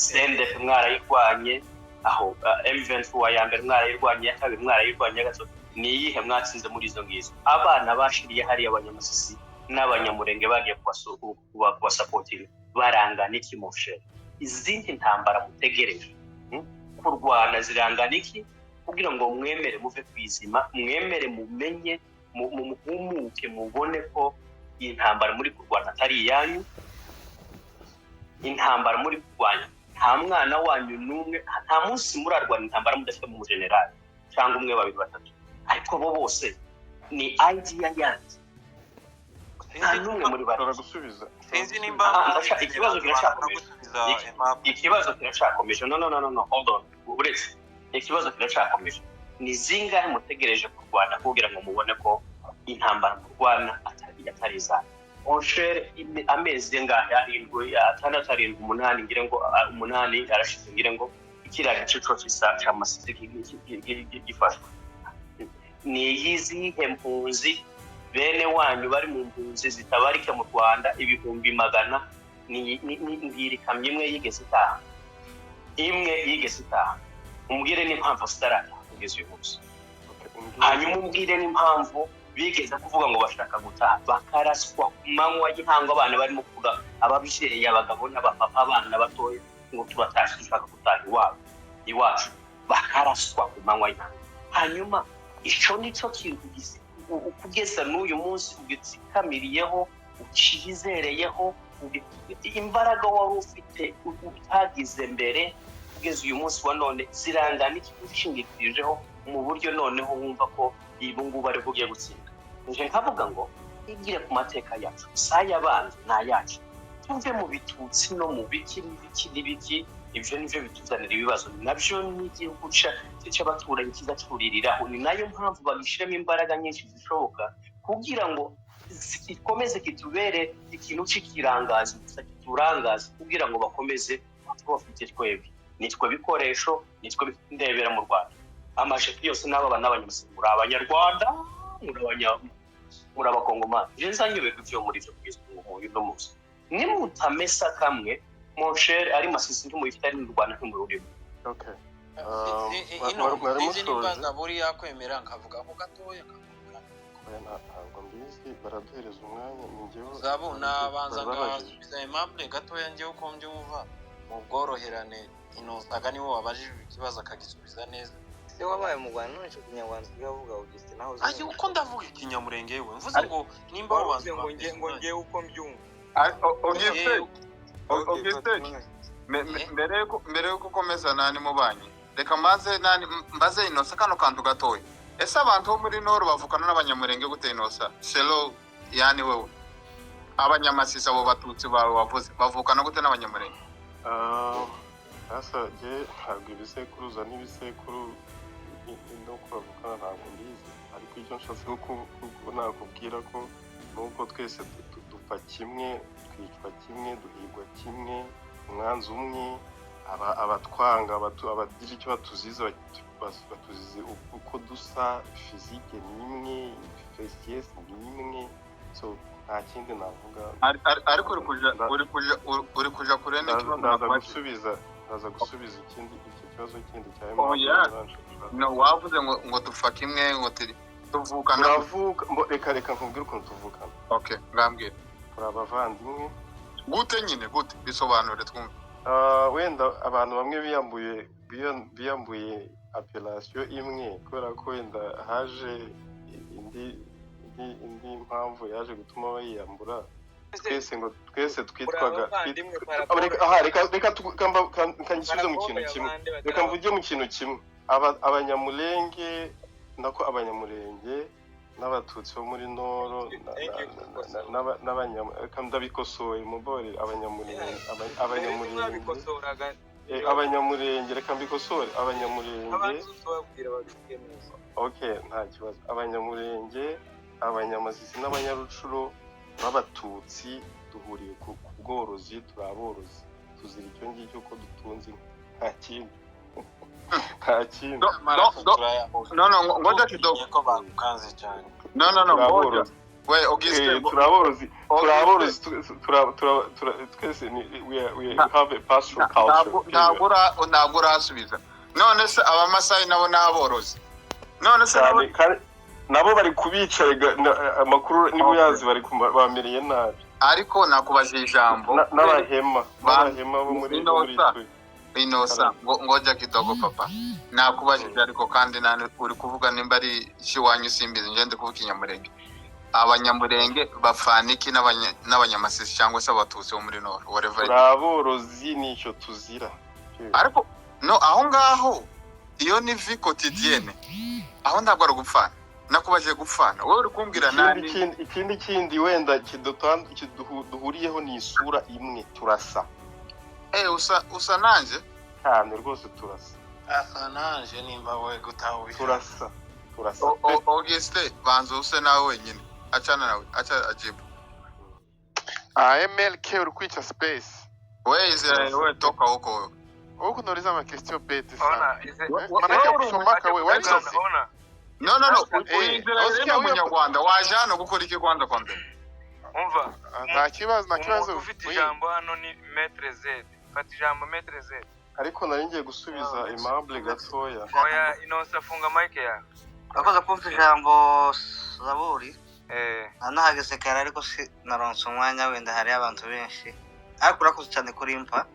CNDP mwarayirwanye aho M23 ya mbere mwarayirwanye ya kabiri mwarayirwanye gato ni iyihe mwatsinze muri izo ngizo abana bashiriye hari abanyamasisi n'abanyamurenge bagiye kubasupporting barangana iki mufshe izindi ntambara mutegereje kurwana zirangana iki kugira ngo mwemere muve kwizima mwemere mumenye muhumuke mubone ko intambara muri kurwana atari iyanyu intambara muri kurwanya nta mwana wanyu n'umwe nta munsi murarwana intambara mudafite mu general cyangwa umwe babiri batatu ariko bo bose ni idea yanyu nta n'umwe muri gusubiza sinzi nimba ikibazo kiracyakomeje no hold on uretse ikibazo kiracyakomeje ni zingahe mutegereje kurwana kugira ngo mubone ko intambara kurwana atari izana onshare amezi ngahe arindwi atandatu arindwi umunani ngire ngo umunani arashize ngire ngo ikiriya gice cyose cy'amasisi gifashwe ni iyizihe mpunzi bene wanyu bari mu mpunzi zitabarike mu Rwanda ibihumbi magana ni kamwe imwe yigeze itaha umbwire n'impamvu sitarata kugeza uyu munsi hanyuma umbwire n'impamvu bigeze kuvuga ngo bashaka gutaha bakaraswa ku manywa y'intango abana barimo kuvuga ababyeyi abagabo n'abapapa abana batoya ngo turatashye dushaka gutaha iwacu bakaraswa ku manywa y'intango hanyuma ico nico kintu kugeza n'uyu munsi ugitsikamiriyeho ucizereyeho imbaraga wari ufite utagize mbere kugeza uyu munsi wa none zirangana iki ushingikirijeho mu buryo noneho wumva ko ibungubu ari bugiye gutsinda nje nkavuga ngo igire ku mateka yacu sayabanje nayacu tuve mu bitutsi no mu biki n'ibiki ibyo nivyo bituzanira ibibazo nabyo n'igihugu cy'abaturanyi kizacuririraho ni nayo mpamvu bagishiramo imbaraga nyinshi zishoboka kugira ngo gikomeze kitubere ikintu cy'ikirangazi gusa kiturangaza kugira ngo bakomeze bafite twebwe nitwe bikoresho nitwe ndebera mu Rwanda amashefu yose n'aba n'abanyamusizi muri abanyarwanda muri abakongomani je nsanyoberwa ivyo muri ivyo kugeza uno munsi nimutamesa kamwe monsher ari masisi ntumuyifite ari mu Rwanda ntumururimo. Okay. Izi nimbaza buri yakwemera nkavuga ako gatoya ntabwo mbizi baraduhereza umwanya ni njyewe uzabona abanza ngasubiza Aimable gatoya njyewe uko mbyumva mu bworoherane inosaga niwe wabajije ikibazo akagisubiza neza. Se wabaye mu Rwanda none cyo kinyarwanda kigavuga Augustin naho aje uko ndavuga ikinyamurenge yewe mvuze ngo nimba wabanza ngo ngiye uko mbyumva. Augustin mbere yo gukomeza nani mubanyi reka maze nani mbaze Inosa kano kantu gatoya. Ese abantu bo muri Nord bavukana n'abanyamurenge gute Inosa? Selo yani wewe abanyamasisi abo batutsi bawe wavuze bavukana gute n'abanyamurenge? Asa je ntabwo ibisekuruza n'ibisekuru no kuvukana ntabwo mbizi ariko icyo nshatse nakubwira ko nuko twese dupfa kimwe twicwa kimwe duhigwa kimwe umwanzi umwe abatwanga abagira icyo batuziza batuzize uko dusa fizike nimwe faciès nimwe so nta kindi navuga ariko uri kuja kurene ikibazo ndaza gusubiza ikindi icyo kibazo kindi cyawe no wavuze ngo dupfa kimwe ngo tuvukana reka nkubwire ukuntu tuvukana. Okay ngambwira turi abavandimwe gute nyine gute bisobanure twumve. Wenda abantu bamwe biyambuye appellation imwe kubera ko wenda haje indi mpamvu yaje gutuma bayiyambura twese twitwaga reka ngisubize mu kintu kimwe reka mvuge mu kintu kimwe abanyamurenge nako abanyamurenge n'abatutsi bo muri Noro ndabikosoye mubore abanyamurenge reka mbikosore abanyamurenge. Okay nta kibazo. Abanyamurenge abanyamasisi n'abanyarucuro b'abatutsi duhuriye ku bworozi turaborozi tuzira icyo ngicyo ko dutunze nta kindi nta kindi no ngoja kidogo ko bakanze cyane no ngoja we Augustin turaborozi twese we have a pastoral culture ntabwo urasubiza none se abamasayi nabo n'aborozi none se nabo bari kubica amakuru nibo yazi bari bamereye nabi ariko nakubaje ijambo n'abahema bo muri twe Inosa ngoja kidogo papa nakubajije ariko kandi nane uri kuvuga nimba ari shiwanyu simbizi ngende kuvuga inyamurenge abanyamurenge bafaniki n'abanyamasisi cyangwa se abatutsi bo muri Nord whatever aborozi nicyo tuzira ariko no aho ngaho iyo ni vie quotidienne aho ntabwo ari gupfana nakubaje gupfana wowe uri kumbwira nani ikindi wenda duhuriyeho ni isura imwe turasa usa nanje cyane rwose turasa asa nanje nimba we gutaho turasa Auguste banzo use nawe wenyine achana nawe acha ajibu MLK uri kwica space we toka huko unauliza ma question bete sana manake kusomaka we why no uinzira umunyarwanda waje hano gukora iki Rwanda kwa mbere umva nta kibazo ufite ijambo hano ni Maître Z fata ijambo Maître Z ariko nari ngiye gusubiza Aimable gatoya oya Inosa funga mic ya akoza kumva ijambo Zaburi anahageze kare ariko si naronse umwanya wenda hari abantu benshi ariko urakoze cyane kuri impa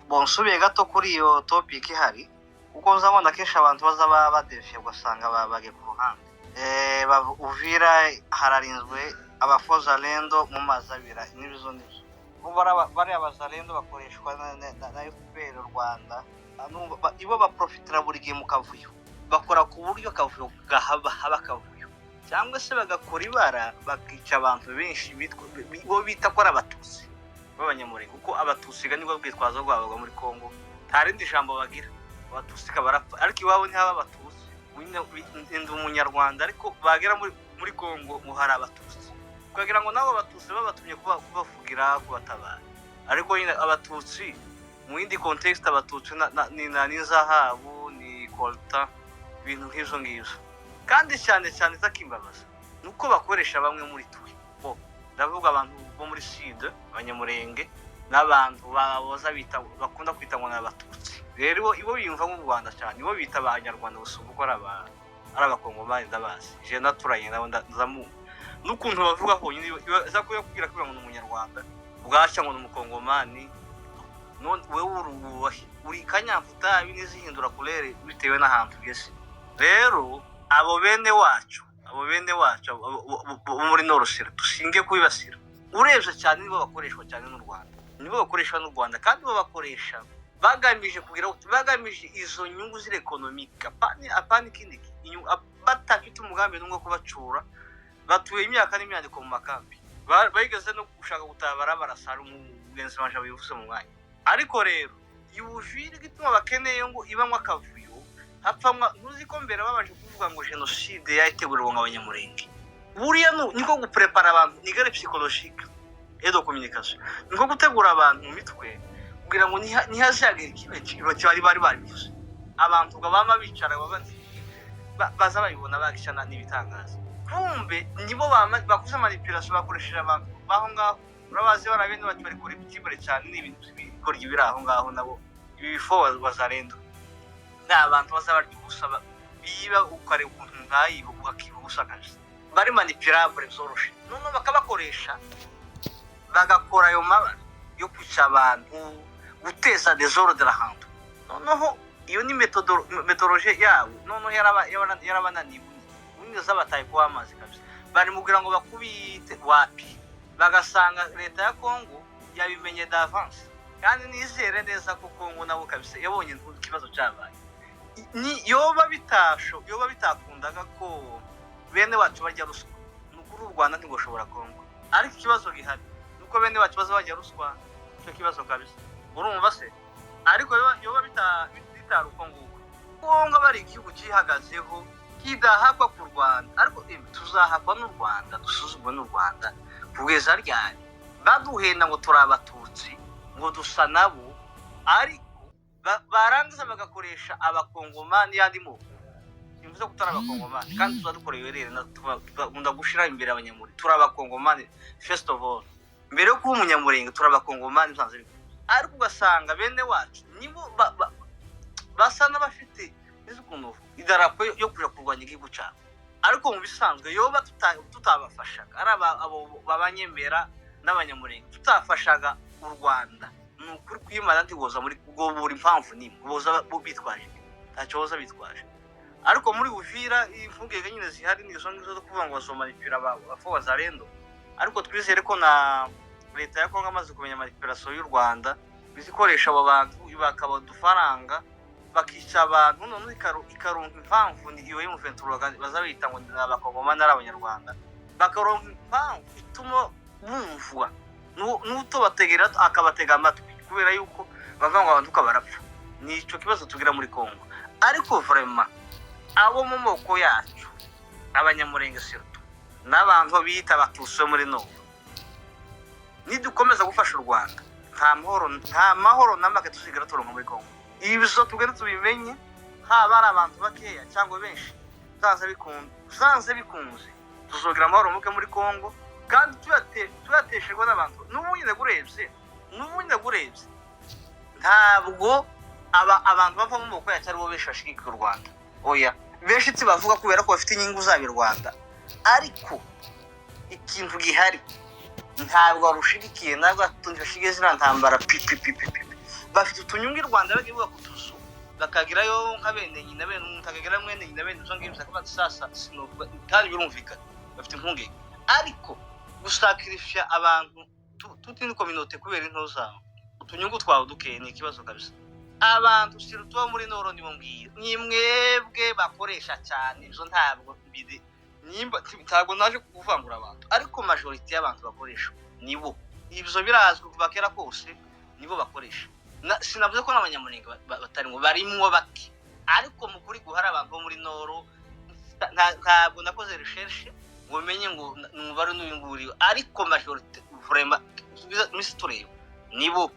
bonsubiye gato kuri iyo topic ihari kuko nzabona kenshi abantu bazaba badefye gusanga babage ku ruhande Uvira hararinzwe abafoza lendo mu mazabira n'ibizo n'ibyo bari abazalendo bakoreshwa na FPR Rwanda ibo baprofitira buri gihe mu kavuyo bakora ku buryo kavuyo haba kavuyo cyangwa se bagakora ibara bakica abantu benshi bo bita ko ari abatutsi b'abanyamurenge kuko abatutsi nibo bwitwazo rwabo muri Kongo nta rindi jambo bagira abatutsi kabarapfa ariko iwabo ntihaba abatutsi ndi umunyarwanda ariko bagera muri Kongo muhari abatutsi kugira ngo nabo abatutsi babatumye kubavugira kubatabara ariko abatutsi mu yindi context abatutsi ni zahabu ni kolta ibintu nk'ibyo ngibyo kandi cyane cyane zakimbabaza nuko bakoresha bamwe muri twe bo ndavuga abantu bo muri sud abanyamurenge n'abantu baboza bita bakunda kwita ngo n'abatutsi rero ibo biyumva mu Rwanda cyane ibo bita abanyarwanda gusuka ko ari abakongomani ndabazi je naturanye nabo ndazamu n'ukuntu bavuga ko nyine zakuye kugira ko ngo umunyarwanda bwacya ngo n'umukongomani none wewe uri kanyamfuta binizihindura kurere bitewe n'ahantu gese rero abo bene wacu muri Norosera dushinge kubibasira urebye cyane nibo bakoreshwa cyane n'u Rwanda kandi bo bakoresha bagamije kugira bagamije izo nyungu zire economique apani kindi batafite umugambi n'umwe kubacura batuye imyaka n'imyandiko mu makambi bayigeze no gushaka gutabara barasara umugenzi wanje bivuze mu mwanya ariko rero Uvira gituma bakeneye ngo ibamwe akavuyo hapfamwa ntuzi ko mbere babanje kuvuga ngo genocide yategurirwa nk'abanyamurenge buriya niko guprepara abantu ni gare psychologique et de communication niko gutegura abantu mu mitwe kugira ngo ntihazagire ikibazo bari bivuze abantu baba bicara baza babibona bagishana n'ibitangaza kumbe nibo bakuze manipulation bakoresheje abantu baho ngaho urabazi barabende bari kuri ikibure cyane n'ibintu bikora ibiri aho ngaho nabo ibifo bazarendo n'abantu bazabari gusaba biba ukare ukuntu nkayibo bakibusakaje bari manipulable zoroshe none bakabakoresha bagakora ayo mabara yo kwica abantu guteza desordre ahantu noneho iyo ni metodologie yawo noneho yarabananiwe unyiza bataye kwa amazi kabisa bari mugira ngo bakubite wapi bagasanga leta ya Kongo yabimenye d'avance kandi nizere neza ko Kongo nabo kabisa yabonye ikibazo cyabaye ni yoba bitakundaga ko bene wacu bajya ruswa n'ukuri u Rwanda ntigoshobora Kongo ariko ikibazo gihari nuko bene wacu bazajya ruswa cyo kibazo kabisa urumva se ariko yoba bitaruko nguko Kongo bari igihugu cyihagazeho kidahakwa ku Rwanda ariko tuzahakwa n'u Rwanda dusuzugwe n'u Rwanda kugeza ryari baduhenda ngo turabatutsi ngo dusa nabo ariko barangiza bagakoresha abakongomani yandi moko imvuze kutara abakongomani kandi tuzadukoreye rero ndakunda gushira imbere abanyamuri turabakongomani first of all mbere yo kuba umunyamurenge turabakongomani nsanze ariko ugasanga bene wacu nibo basa n'abafite izukuntu idarapo yo kuja kurwanya igihugu cyabo ariko mu bisanzwe yoba tutabafashaga ari abo babanyemera n'abanyamurenge tutafashaga u Rwanda nukuri kwimana ntigoza muri buri mpamvu nimwe boza bitwaje ntacyo boza bitwaje ariko muri Uvira imfungege nyine zihari nizo ngizo zo kuvuga ngo bazomanipira bafo bazarendo ariko twizere ko na leta ya Kongo amaze kumenya manipulation y'u Rwanda bizikoresha abo bantu bakaba dufaranga bakica abantu none ikaronka impamvu ni iyo M23 bazabita ngo n'abakongomani n'abanyarwanda bakaronka impamvu ituma bumvwa nuto bategera akabatega amatwi kubera yuko bavuga ngo abantu kabarapfa nico kibazo tugira muri Kongo ariko vraiment abo mu moko yacu abanyamurenge surtout n'abantu bita batuse muri no nidukomeza gufasha u Rwanda nta mahoro namake tusigara turonka muri Kongo ibizo tugere tubimenye haba ari abantu bakeya cyangwa benshi zanze bikunze tuzogira amahoro muke muri Kongo kandi tuyateshejwe n'abantu n'ubunyine gurebye ntabwo abantu bava mu moko yacu aribo benshi bashigikira u Rwanda oya benshi bavuga kubera ko bafite inyungu zabo u Rwanda ariko ikintu gihari ntabwo rushigikiye ntabwo tunjashige zina ntambara bafite utunyungu u Rwanda bagiye kutuzu bakagirayo nk'abene nyina bene ntakagira mwene nyina bene zo ngibyo sakaba sasa sinovuga kandi birumvikana bafite impungenge ariko gusakrifya abantu tuti ni communauté kubera intozamo utunyungu twawe dukeye ni ikibazo kabisa abantu sirutuba muri Noro ndimubwira nimwebwe bakoresha cyane izo ntabwo mbide nimba ntabwo naje kuvangura abantu ariko majority y'abantu bakoresha nibo ibyo birazwi kuva kera kose nibo bakoresha sinavuze ko n'abanyamurenge batari ngo barimwo baki ariko mu kuri guhara abantu bo muri Noro ntabwo nakoze recherche ngo menye ngo numubare n'uyunguriwe ariko majority vraiment mistureo nibo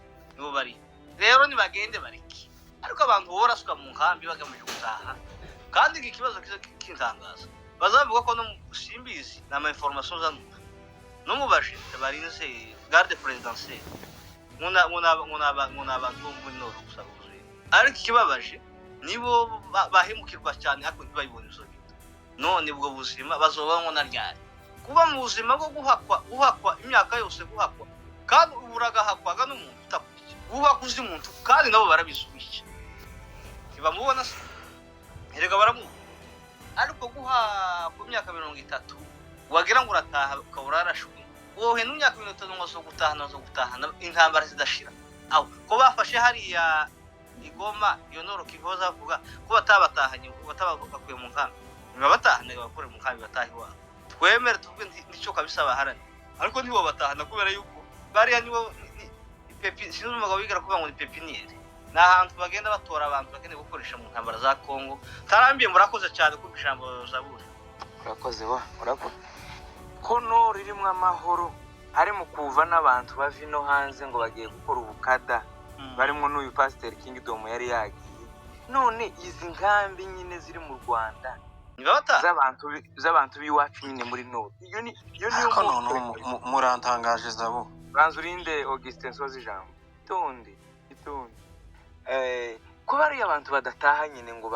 bari rero nibagende bariki ariko abantu boraswa mu nkambi bagamije gutaha kandi iki kibazo kintangaza bazavuga ko no simbizi na ma information zano no mubaje barinze garde présidentielle muna abantu bo muri Nord gusabuze ariko ikibabaje nibo bahemukirwa cyane ariko ntibayibona izo bintu none ubwo buzima bazobamwo na ryari kuba mu buzima bwo guhakwa imyaka yose guhakwa kandi uragahakwaga n'umuntu utakuzi guhakuza umuntu kandi nabo barabisubije ntibamubona se erega baramuha ariko guha ku myaka 30 wagira ngo urataha ukabura arashwe wowe n'imyaka 5 ngo gutahana intambara zidashira aho ko bafashe hariya igoma iyo Nord Kivu zavuga ko batabatahanye batabakuye mu nkambi nibabatahane bakore mu nkambi batahi wa twemere tuvuge ndico kabisa baharane ariko nibo batahana kubera yuko bariya nibo pepi sinumva bigira kuvuga ngo ni pepiniere n'ahantu bagenda batora abantu bakene gukoresha mu ntambara za Kongo tarambiye murakoze cyane ku ijambo zaburi urakoze urakoze ko Nord irimo amahoro ari mu kuva n'abantu bavino hanze ngo bagiye gukora ubukada barimo n'uyu Pastor Kingdom yari yagiye none izi nkambi nyine ziri mu Rwanda z'abantu biwacu nyine muri Nord iyo niyo murantangaje zabo Banzurinde Augustin Sozi jambo itonde ko bari abantu badataha nyine ngo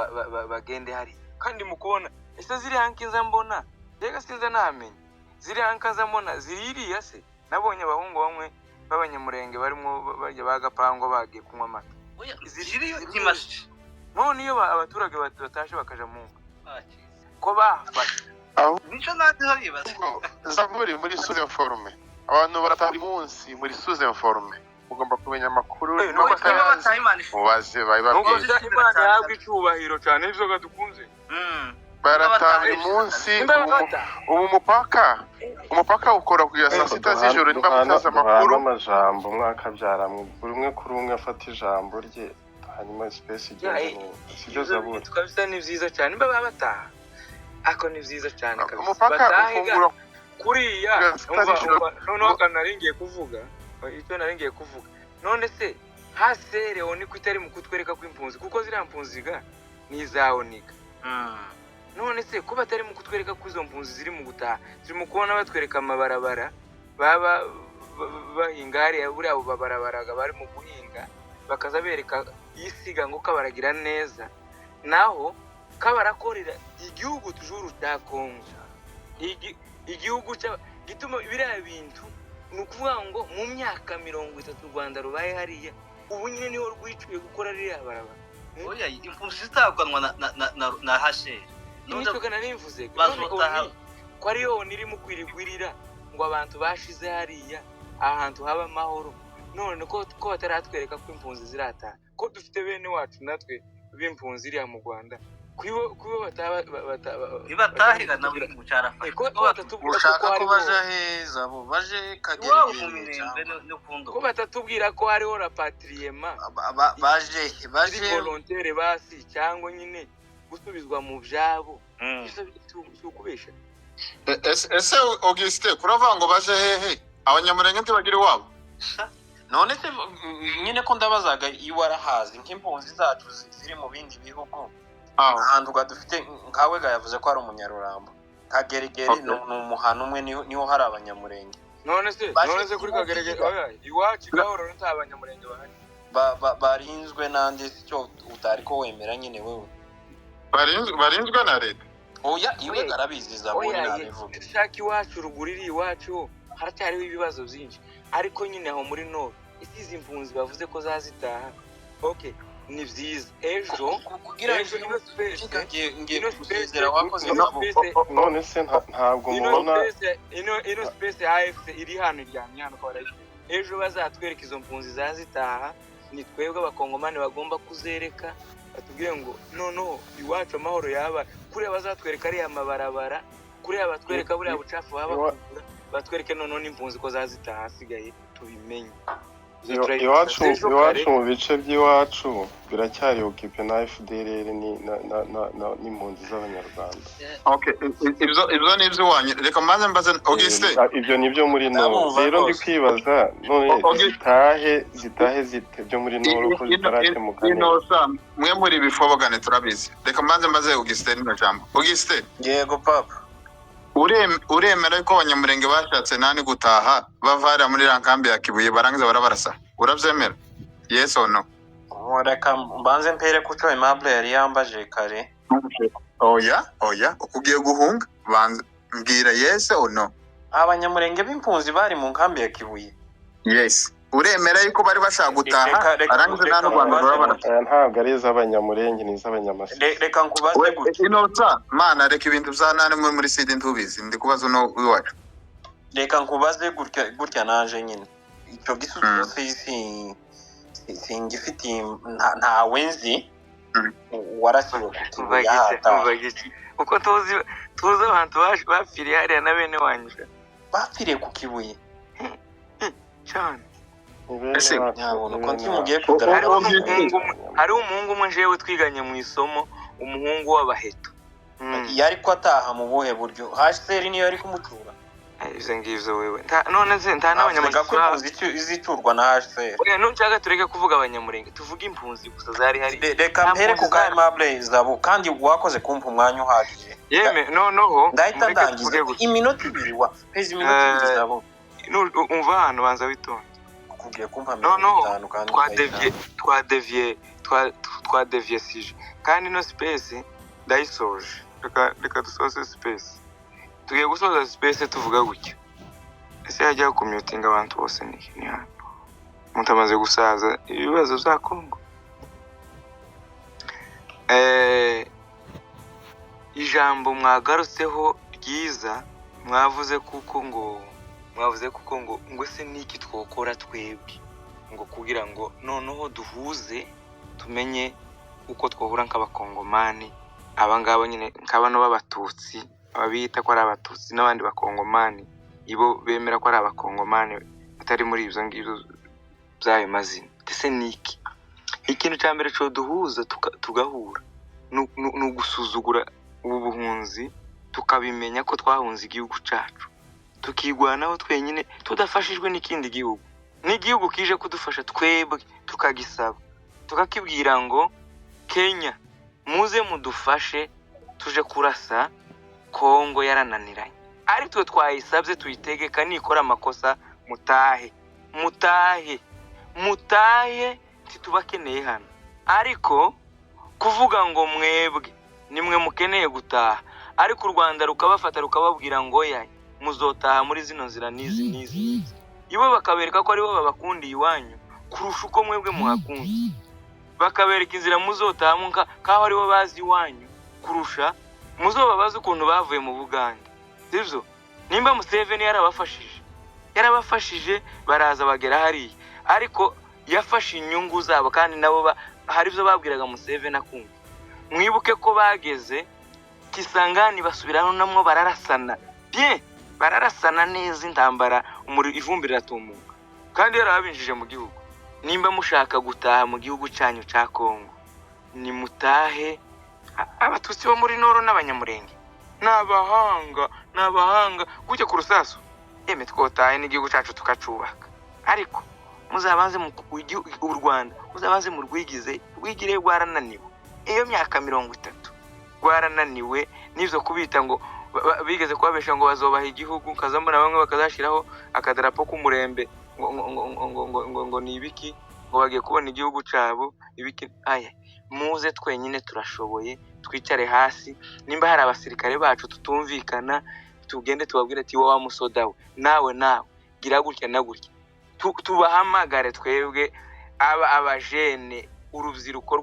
bagende hari kandi mukubona ese ziri hankiza mbona rega sinza namenye ziri hankaza mbona ziririya se nabonye abahungu bamwe b'abanyamurenge barimo bajya bagapango bagiye kunywa amata ziriyo kimashi none iyo abaturage batashe bakaja mu ko bafashe nico nandi haribaza Zaburi muri sous informe abantu baratari munsi muri sous informe ugomba kumenya amakuru mubaze bababwiye Imana yahabwa icubahiro cyane ivyo gadukunze baratari munsi ubu umupaka ukora kugera saa 6 z'ijoro niba mutaza amakuru amajambo mwakabyara buri umwe kuri umwe afata ijambo rye hanyuma space igeze sibyo Zaburi tukabisa ni vyiza cyane mba bataha ako ni vyiza cyane kabisa umupaka ufungura kuriya none kanaringiye kuvuga icyo naringiye kuvuga none se hasere oni kwitari mu kutwereka kw'impunzi kuko zira mpunziga nizaonika none se kuba atari mu kutwereka ko izo mpunzi ziri mu gutaha ziri mu kubona batwereka amabarabara baba bahinga hariya buriya babarabaraga bari mu guhinga bakaza bereka isiga ngo kabaragira neza naho kabarakorera igihugu tujuru cya Kongo igihugu gituma biriya bintu nukuvuga ngo mu myaka 30 Rwanda rubaye hariya ubu nyine niho rwiciwe gukora ririya barabara oya impunzi zitaganwa na hashere none kana nimvuze ko ari yo niri mu kwirigwirira ngo abantu bashize hariya ahantu haba amahoro none ko bataratwereka ko impunzi zirata ko dufite bene wacu natwe b'impunzi iriya mu Rwanda kuyo batahiga na buri mucara ushaka ko baje heza bo baje ko batatubwira ko hariho rapatriement baje volontaire basi cyangwa nyine gusubizwa mu byabo ukubesha ese Auguste kuravuga ngo baje hehe abanyamurenge ntibagira iwabo none se nyine ko ndabazaga iwarahazi nk'impunzi zacu ziri mu bindi bihugu ahantu dufite nkawe yavuze ko ari umunyarurambo kageregere ni umuhano umwe niho hari abanyamurenge none se kuri kageregere iwacu gahoro nta abanyamurenge bahari barinzwe nande cyo utari ko wemera nyine wewe barinzwe na leta oya iwe garabiziza bo nabivuga shaki iwacu ruguriri iwacu haracyariho ibibazo byinshi ariko nyine aho muri Nord izi impunzi bavuze ko zazitaha okay ni vyiza ejo kugira ngo ngiye kuzizera wakoze none se ntabwo mubona ino space AFC iri hano iryamye hano kwa ejo bazatwereka izo mpunzi zazitaha ni twebwe abakongomani bagomba kuzereka batubwiye ngo noneho iwacu amahoro yaba kuri bazatwereka ari amabarabara kuri abatwereka buriya bucafu baba batwereke noneho n'impunzi ko zazitaha hasigaye tubimenye iwacu mu bice by'iwacu biracyari okipe na FDLR n'impunzi z'abanyarwanda. Okay, ibyo ni iby'iwanyu. Reka mbanze mbaze Auguste. Ibyo ni byo muri Nord. Rero ndi kwibaza none zitahe zite byo muri Nord ko zitarakemuka. Mwe muri bifobogane turabizi. Reka mbanze mbaze Auguste n'ino jambo. Auguste. Yego papa. Uremera ko abanyamurenge bashatse nani gutaha bavara muri rankambi ya Kibuye barangiza barabarasa? Urabyemera? Yes or no? Reka mbanze mpere kuco Aimable yari yambaje kare. Oya ugiye guhunga banze mbwira yes or no. Abanyamurenge b'impunzi bari mu nkambi ya Kibuye. Yes. Uremera yuko bari bashaka gutaha arangiza nano Rwanda barabara. Ntabwo ari iz'abanyamurenge ni iz'abanyamasi. Reka nkubaze gutya. Inota mana reka ibintu byanane muri side ntubizi ndi kubaza no wiwacu. Reka nkubaze gutya naje nyine. Icyo gisubizo singifiti nta wenzi warasiwe kutubahata. Uko tuzi abantu bapfiriye hariya na bene wanyu. Bapfiriye ku Kibuye. Cyane. Ese uko ntimugiye hari umuhungu umwe jewe twiganye mu isomo, umuhungu w'abaheto. Yari ko ataha mu buhe buryo? HCR niyo yari kumutura. Izo ngivyo wewe. None se nta n'abanyamurenge iziturwa na HCR. Oya ntucaga tureke kuvuga abanyamurenge, tuvuga impunzi gusa zari hari. Reka mpere ku Aimable Zabo kandi wakoze kumpa umwanya uhagije. Yeme noneho ndahita ndangiza iminota 2 wa pezi iminota 2 Zabo. Umva hano banza witonde. Kugiye kumpa no kandi twadeviye sije kandi no space ndayisoje. Reka dusoze space. Tugiye gusoza space tuvuga gutya. Ese yajya kumyutinga abantu bose ni hano. Mutamaze gusaza ibibazo za Kongo. Ijambo mwagarutseho ryiza mwavuze kuko ngo se niki twokora twebwe ngo kugira ngo noneho duhuze tumenye uko twohura nk'abakongomani abangabo nyine nk'abano b'abatutsi ababita ko ari abatutsi n'abandi bakongomani ibo bemera ko ari abakongomani atari muri ibyo ngibyo byayo mazina. Ese niki ikintu cya mbere cyo duhuza tugahura no gusuzugura ubu buhunzi tukabimenya ko twahunze igihugu cyacu tukigwanaho twenyine tudafashijwe n'ikindi gihugu n'igihugu kije kudufasha twebwe tukagisaba tukakibwira ngo Kenya muze mudufashe tuje kurasa Kongo yarananiranye ari twe twayisabye tuyitegeka nikora amakosa mutahe titubakeneye hano ariko kuvuga ngo mwebwe nimwe mukeneye gutaha ariko u Rwanda rukabafata rukababwira ngo yaye muzotaha muri zino nzira nizi ibo bakabereka ko ari bo babakundiye iwanyu kurusha uko mwebwe muhakunze bakabereka inzira muzotaha kaho ari bo bazi iwanyu kurusha muzobabaza ukuntu bavuye mu Buganda. Sivyo nimba Museveni yarabafashije baraza bagera hariya ariko yafashe inyungu zabo kandi nabo hari byo babwiraga Museveni akumva. Mwibuke ko bageze Kisangani basubirana namwo bararasana bararasana neza intambara ivumbi riratumuka kandi yarabinjije mu gihugu. Nimba mushaka gutaha mu gihugu cyanyu cya Kongo ni mutahe. Abatutsi bo muri Noro n'abanyamurenge n'abahanga gutya ku rusasu twotahe n'igihugu cyacu tukacubaka ariko muzabanze u Rwanda muzabanze mu rwigire rwarananiwe iyo myaka 30 rwarananiwe n'ivyo kubita ngo bigeze kubabesha ngo bazobaha igihugu kazamura bamwe bakazashiraho akadarapo k'umurembe ngo ni ibiki ngo bagiye kubona igihugu cabo ibiki muze twenyine turashoboye twicare hasi nimba hari abasirikare bacu tutumvikana tugende tubabwire ati wa musodawe nawe gira gutya na gutya tubahamagare twebwe abajene urubyiruko